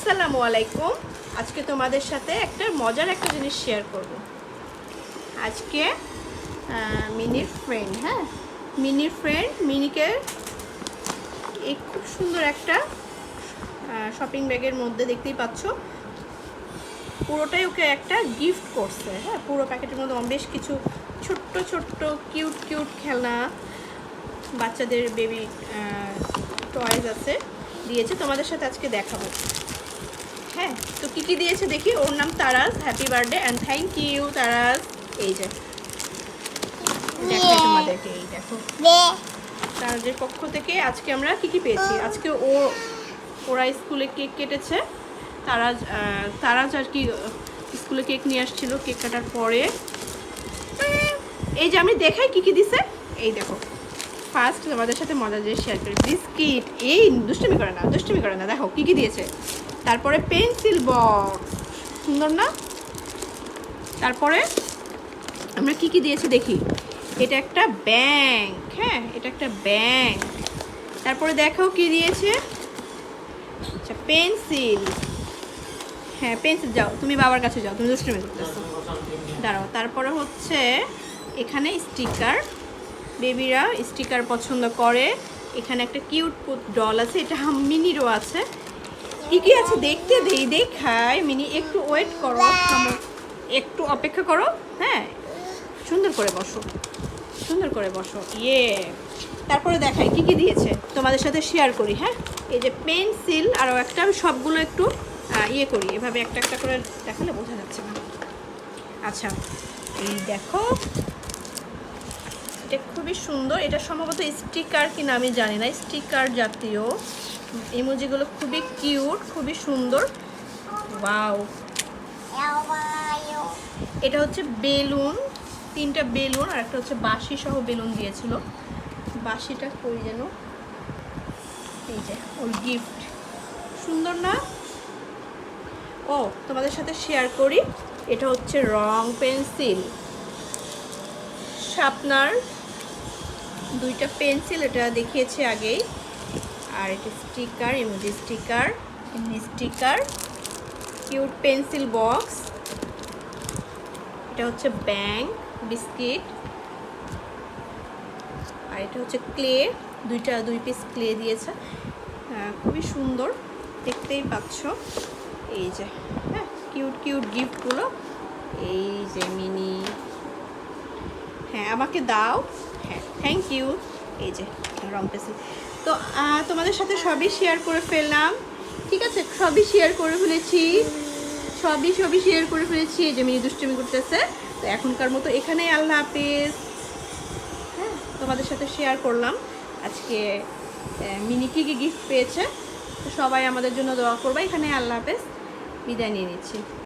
আসসালামু আলাইকুম। আজকে তোমাদের সাথে একটা মজার একটা জিনিস শেয়ার করব। আজকে মিনির ফ্রেন্ড, মিনিকে এই খুব সুন্দর একটা শপিং ব্যাগের মধ্যে দেখতেই পাচ্ছ, পুরোটাই ওকে একটা গিফট করছে। পুরো প্যাকেটের মধ্যে বেশ কিছু ছোট্ট ছোট্ট কিউট খেলনা, বাচ্চাদের বেবি টয়েস আছে, দিয়েছে। তোমাদের সাথে আজকে দেখাবো। তো কি দিয়েছে দেখি। ওর নাম Taras. Happy birthday and thank you Taras. এই যে দেখাই তোমাদেরকে, এই দেখো তারাজের পক্ষ থেকে আজকে আমরা কি পেয়েছি। আজকে ওরা স্কুলে কেক কেটেছে। তারাজ আর কি স্কুলে কেক নিয়ে আসছিল। কেক কাটার পরে এই যে আমি দেখাই কি দিছে। এই দেখো, ফার্স্ট তোমাদের সাথে মজা যে শেয়ার করি, বিস্কিট। এই দুষ্টুমি করে না, দেখো কি দিয়েছে। তারপরে পেন্সিল বক্স, সুন্দর না। তারপরে আমরা কি দিয়েছে দেখি। এটা একটা ব্যাংক, এটা একটা ব্যাংক। তারপরে দেখো কি দিয়েছে। আচ্ছা, পেন্সিল। পেন্সিল। যাও তুমি বাবার কাছে যাও, তুমি দুষ্টুমি করতেছো, দাঁড়াও। তারপরে হচ্ছে এখানে স্টিকার, বেবিরা স্টিকার পছন্দ করে। এখানে একটা কিউট ডল আছে, এটা মিনিরও আছে। কি আছে দেখতে দেখায়। মিনি একটু ওয়েট করো, একটু অপেক্ষা করো। সুন্দর করে বসো। তারপরে দেখাই কি দিয়েছে, তোমাদের সাথে শেয়ার করি। এই যে পেন্সিল, আরও একটা। আমি সবগুলো একটু করি, এভাবে একটা একটা করে দেখালে বোঝা যাচ্ছে না। আচ্ছা, এই দেখো, এটা খুবই সুন্দর। এটা সম্ভবত স্টিকার কিনা আমি জানি না, স্টিকার জাতীয়। ইমোজিগুলো খুবই কিউট, খুবই সুন্দর। ওয়াও, এটা হচ্ছে বেলুন, 3টা বেলুন, আর একটা হচ্ছে বাঁশি সহ বেলুন দিয়েছিল। বাঁশিটা কই যেন। এই যে ওর গিফট, সুন্দর না। তোমাদের সাথে শেয়ার করি। এটা হচ্ছে রং পেন্সিল, শার্পনার, 2টা পেন্সিল, এটা দেখিয়েছে আগেই। আর এটা sticker, emoji sticker, sticker, cute pencil box. এটা হচ্ছে ব্যাংক, বিস্কিট। আর এটা হচ্ছে ক্লে, 2 পিস ক্লে দিয়েছে। খুবই সুন্দর, দেখতেই পাচ্ছ। এই যে কিউট গিফটগুলো। এই যে মিনি, আমাকে দাও। Thank you. এই যে রং পেন্সিল। তো তোমাদের সাথে সবই শেয়ার করে ফেললাম। ঠিক আছে, সবই শেয়ার করে ফেলেছি। এই যে মিনি দুষ্টুমি করতেছে। তো এখনকার মতো এখানেই, আল্লাহ হাফেজ। তোমাদের সাথে শেয়ার করলাম আজকে মিনি কি গিফট পেয়েছে। তো সবাই আমাদের জন্য দোয়া করবে। এখানে আল্লাহ হাফেজ, বিদায় নিয়ে নিচ্ছি।